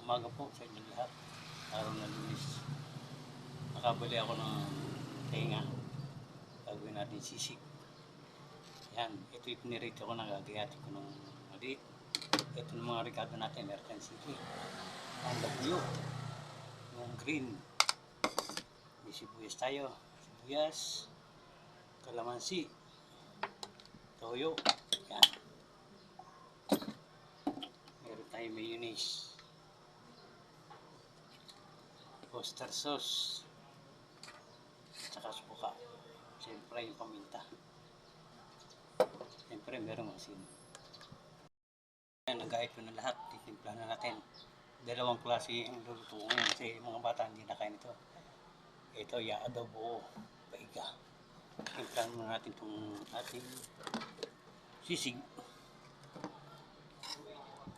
Umaga po sa inyo lahat. Araw na Lunes. Nakabili ako ng tenga. Gagawin natin sisig. Yan. Ito yung pinirito ko na gagayati ko ng maliit. Ito ng mga rekado natin. American City. Ang W. Yung green. May sibuyas tayo. Sibuyas. Kalamansi. Toyo. Yan. Meron tayo mayonnaise. Oyster sauce. Tsaka suka. Siyempre yung paminta. Siyempre merong asin. Yan, nagayat ko na lahat. Titimpla na natin. Dalawang klase ang luluto ngayon kasi mga bata hindi na kain ito. Ito ya adobo paiga. Timplahan muna natin itong ating sisig.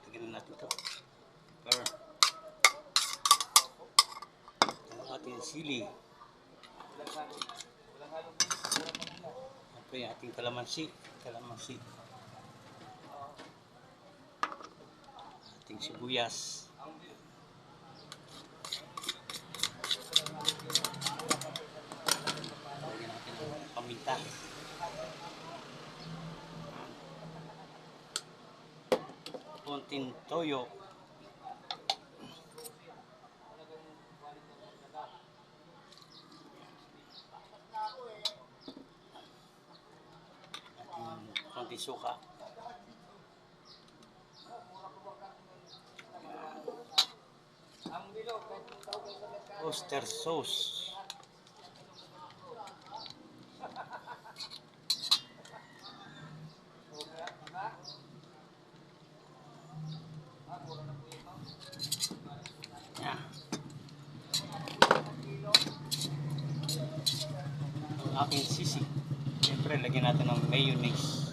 Tignan natin ito. Ating sili. Siyempre ating kalamansi. Ating sibuyas. Lagyan natin ng paminta. Konting toyo. Konting suka. Oyster sauce. Yan. Ang aking sisig. Siyempre, lagyan natin ng mayonnaise.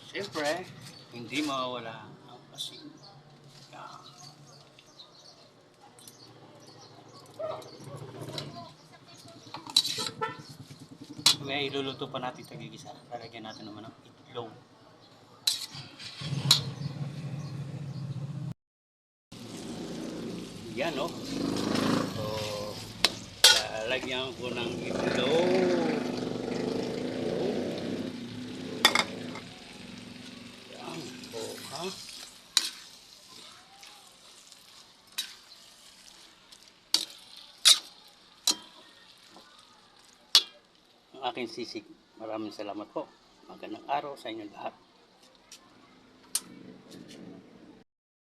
Siyempre, hindi mawawala ang asin. Yan. May iluluto pa natin ito gigisa. Lalagyan natin naman ng itlog. Yan o. So, lalagyan ko ng itlog. Yan po ha. Ang aking sisig. Maraming salamat po. Magandang araw sa inyo lahat.